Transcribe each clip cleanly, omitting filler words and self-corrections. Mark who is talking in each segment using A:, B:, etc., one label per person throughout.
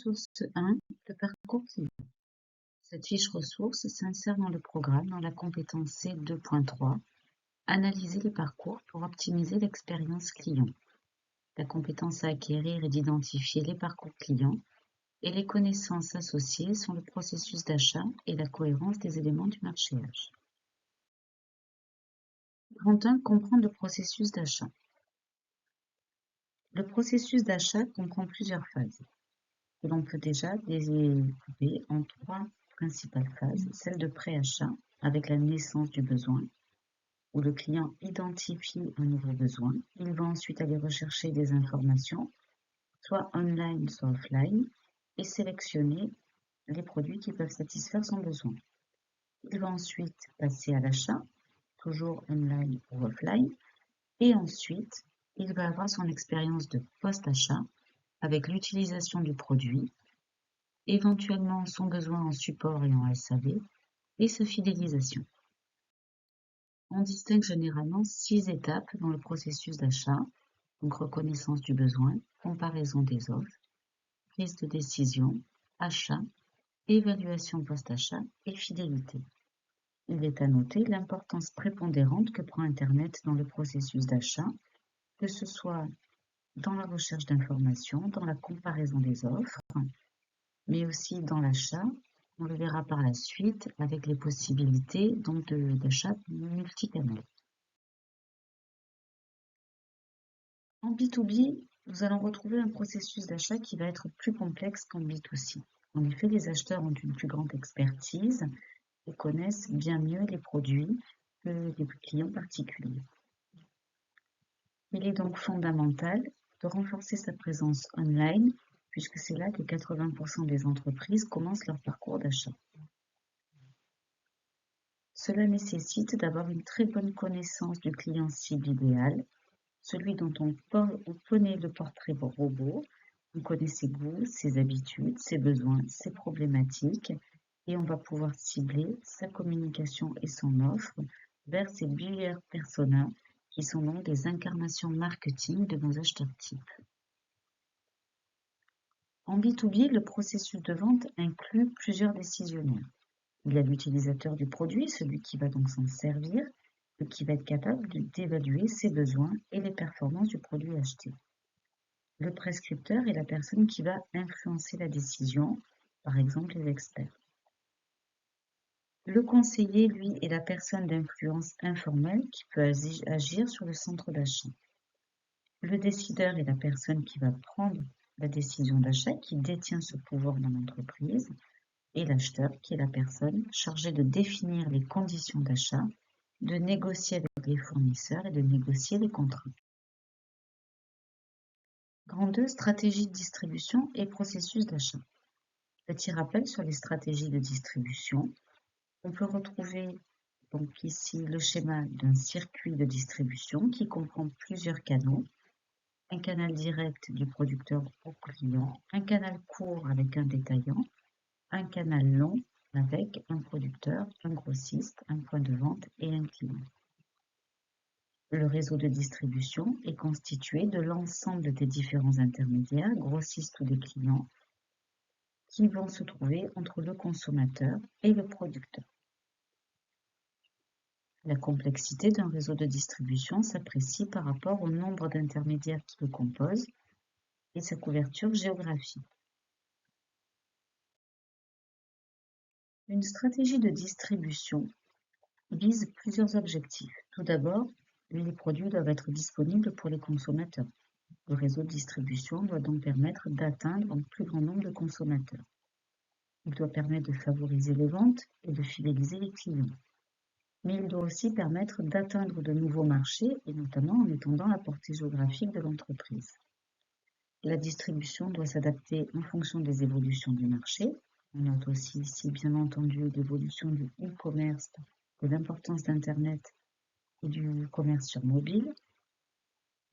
A: ressource 1, le parcours client. Cette fiche ressource s'insère dans le programme dans la compétence C2.3, analyser les parcours pour optimiser l'expérience client. La compétence à acquérir est d'identifier les parcours clients et les connaissances associées sont le processus d'achat et la cohérence des éléments du marché-age. Grand 1. Comprendre le processus d'achat. Le processus d'achat comprend plusieurs phases, que l'on peut déjà découper en 3 principales phases. Celle de pré-achat, avec la naissance du besoin, où le client identifie un nouveau besoin. Il va ensuite aller rechercher des informations, soit online, soit offline, et sélectionner les produits qui peuvent satisfaire son besoin. Il va ensuite passer à l'achat, toujours online ou offline, et ensuite, il va avoir son expérience de post-achat avec l'utilisation du produit, éventuellement son besoin en support et en SAV, et sa fidélisation. On distingue généralement 6 étapes dans le processus d'achat, donc reconnaissance du besoin, comparaison des offres, prise de décision, achat, évaluation post-achat et fidélité. Il est à noter l'importance prépondérante que prend Internet dans le processus d'achat, que ce soit dans la recherche d'informations, dans la comparaison des offres, mais aussi dans l'achat. On le verra par la suite avec les possibilités d'achat multicanal. En B2B, nous allons retrouver un processus d'achat qui va être plus complexe qu'en B2C. En effet, les acheteurs ont une plus grande expertise et connaissent bien mieux les produits que les clients particuliers. Il est donc fondamental de renforcer sa présence online, puisque c'est là que 80% des entreprises commencent leur parcours d'achat. Cela nécessite d'avoir une très bonne connaissance du client cible idéal, celui dont on connaît le portrait robot, on connaît ses goûts, ses habitudes, ses besoins, ses problématiques, et on va pouvoir cibler sa communication et son offre vers ces buyer personas qui sont donc des incarnations marketing de nos acheteurs types. En B2B, le processus de vente inclut plusieurs décisionnaires. Il y a l'utilisateur du produit, celui qui va donc s'en servir, et qui va être capable d'évaluer ses besoins et les performances du produit acheté. Le prescripteur est la personne qui va influencer la décision, par exemple les experts. Le conseiller, lui, est la personne d'influence informelle qui peut agir sur le centre d'achat. Le décideur est la personne qui va prendre la décision d'achat, qui détient ce pouvoir dans l'entreprise, et l'acheteur qui est la personne chargée de définir les conditions d'achat, de négocier avec les fournisseurs et de négocier les contrats. Grand 2, stratégie de distribution et processus d'achat. Petit rappel sur les stratégies de distribution. On peut retrouver donc ici le schéma d'un circuit de distribution qui comprend plusieurs canaux. Un canal direct du producteur au client, un canal court avec un détaillant, un canal long avec un producteur, un grossiste, un point de vente et un client. Le réseau de distribution est constitué de l'ensemble des différents intermédiaires, grossistes ou des clients, qui vont se trouver entre le consommateur et le producteur. La complexité d'un réseau de distribution s'apprécie par rapport au nombre d'intermédiaires qui le composent et sa couverture géographique. Une stratégie de distribution vise plusieurs objectifs. Tout d'abord, les produits doivent être disponibles pour les consommateurs. Le réseau de distribution doit donc permettre d'atteindre un plus grand nombre de consommateurs. Il doit permettre de favoriser les ventes et de fidéliser les clients. Mais il doit aussi permettre d'atteindre de nouveaux marchés et notamment en étendant la portée géographique de l'entreprise. La distribution doit s'adapter en fonction des évolutions du marché. On note aussi ici, bien entendu, l'évolution du e-commerce, de l'importance d'Internet et du commerce sur mobile.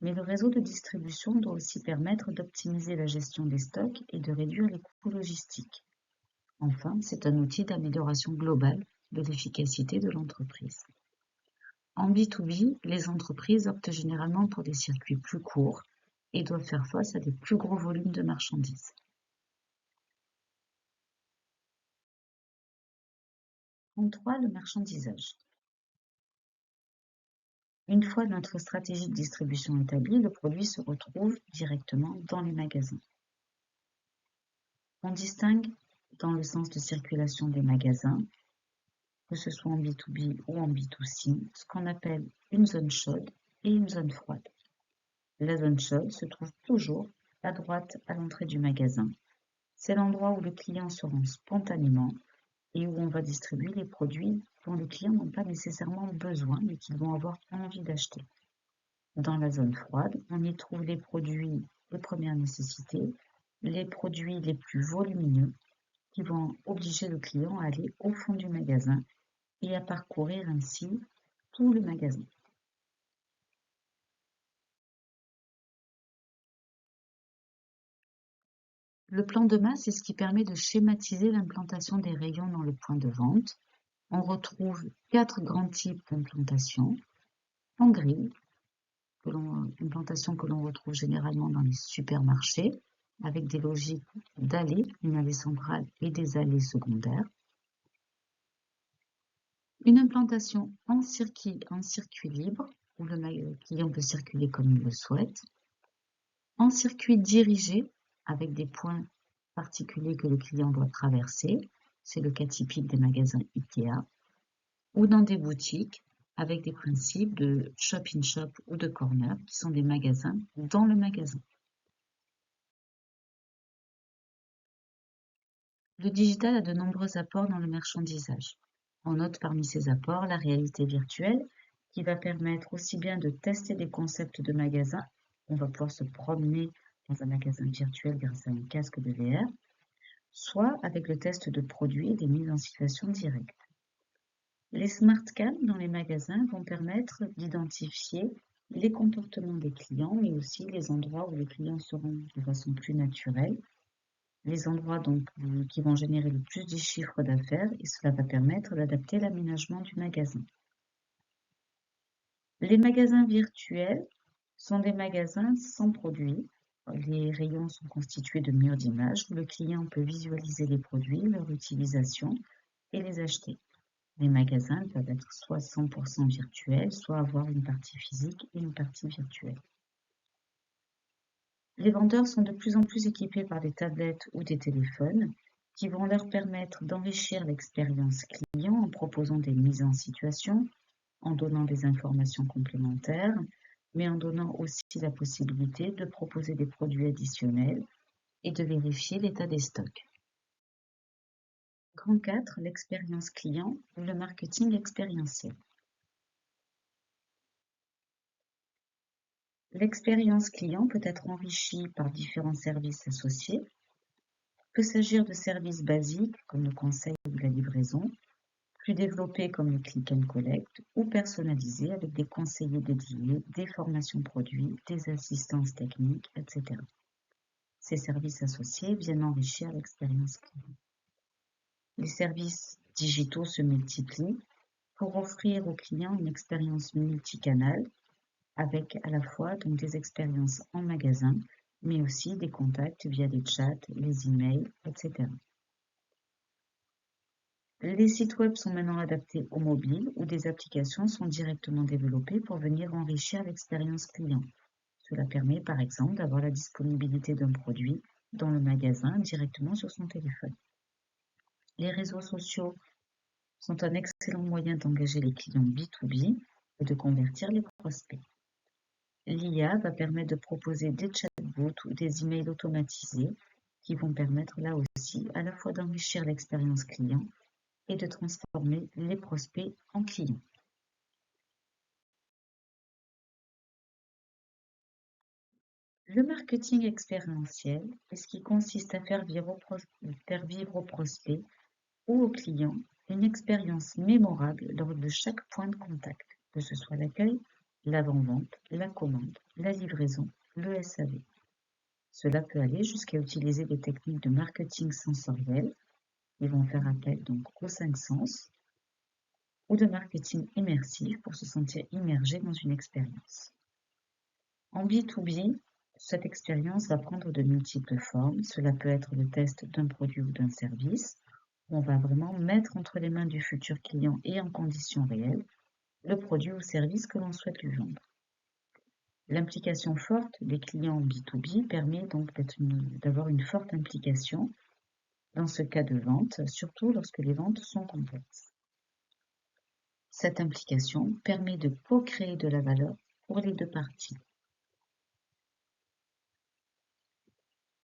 A: Mais le réseau de distribution doit aussi permettre d'optimiser la gestion des stocks et de réduire les coûts logistiques. Enfin, c'est un outil d'amélioration globale de l'efficacité de l'entreprise. En B2B, les entreprises optent généralement pour des circuits plus courts et doivent faire face à des plus gros volumes de marchandises. En 3, le marchandisage. Une fois notre stratégie de distribution établie, le produit se retrouve directement dans les magasins. On distingue dans le sens de circulation des magasins, que ce soit en B2B ou en B2C, ce qu'on appelle une zone chaude et une zone froide. La zone chaude se trouve toujours à droite à l'entrée du magasin. C'est l'endroit où le client se rend spontanément et où on va distribuer les produits dont les clients n'ont pas nécessairement besoin mais qu'ils vont avoir envie d'acheter. Dans la zone froide, on y trouve les produits de première nécessité, les produits les plus volumineux qui vont obliger le client à aller au fond du magasin et à parcourir ainsi tout le magasin. Le plan de masse est ce qui permet de schématiser l'implantation des rayons dans le point de vente. On retrouve 4 grands types d'implantation. En grille, une plantation que l'on retrouve généralement dans les supermarchés, avec des logiques d'allées, une allée centrale et des allées secondaires. Une implantation en circuit libre, où le client peut circuler comme il le souhaite. En circuit dirigé, avec des points particuliers que le client doit traverser, c'est le cas typique des magasins IKEA, ou dans des boutiques, avec des principes de shop-in-shop ou de corner, qui sont des magasins dans le magasin. Le digital a de nombreux apports dans le marchandisage. On note parmi ces apports la réalité virtuelle, qui va permettre aussi bien de tester des concepts de magasins, on va pouvoir se promener dans un magasin virtuel grâce à un casque de VR, soit avec le test de produits et des mises en situation directes. Les smart cams dans les magasins vont permettre d'identifier les comportements des clients, mais aussi les endroits où les clients seront de façon plus naturelle, les endroits donc qui vont générer le plus de chiffres d'affaires, et cela va permettre d'adapter l'aménagement du magasin. Les magasins virtuels sont des magasins sans produits. Les rayons sont constitués de murs d'images où le client peut visualiser les produits, leur utilisation et les acheter. Les magasins peuvent être soit 100% virtuels, soit avoir une partie physique et une partie virtuelle. Les vendeurs sont de plus en plus équipés par des tablettes ou des téléphones qui vont leur permettre d'enrichir l'expérience client en proposant des mises en situation, en donnant des informations complémentaires, mais en donnant aussi la possibilité de proposer des produits additionnels et de vérifier l'état des stocks. Grand 4, l'expérience client ou le marketing expérientiel. L'expérience client peut être enrichie par différents services associés. Il peut s'agir de services basiques comme le conseil ou la livraison, plus développés comme le click and collect ou personnalisés avec des conseillers dédiés, des formations produits, des assistances techniques, etc. Ces services associés viennent enrichir l'expérience client. Les services digitaux se multiplient pour offrir aux clients une expérience multicanale avec à la fois donc des expériences en magasin, mais aussi des contacts via les chats, les emails, etc. Les sites web sont maintenant adaptés au mobile où des applications sont directement développées pour venir enrichir l'expérience client. Cela permet par exemple d'avoir la disponibilité d'un produit dans le magasin directement sur son téléphone. Les réseaux sociaux sont un excellent moyen d'engager les clients B2B et de convertir les prospects. L'IA va permettre de proposer des chatbots ou des emails automatisés qui vont permettre là aussi à la fois d'enrichir l'expérience client et de transformer les prospects en clients. Le marketing expérientiel est ce qui consiste à faire vivre aux prospects ou aux clients une expérience mémorable lors de chaque point de contact, que ce soit l'accueil, l'avant-vente, la commande, la livraison, le SAV. Cela peut aller jusqu'à utiliser des techniques de marketing sensoriel, qui vont faire appel donc aux 5 sens, ou de marketing immersif pour se sentir immergé dans une expérience. En B2B, cette expérience va prendre de multiples formes. Cela peut être le test d'un produit ou d'un service, On va vraiment mettre entre les mains du futur client et en conditions réelles le produit ou service que l'on souhaite lui vendre. L'implication forte des clients B2B permet donc d'avoir une forte implication dans ce cas de vente, surtout lorsque les ventes sont complexes. Cette implication permet de co-créer de la valeur pour les deux parties.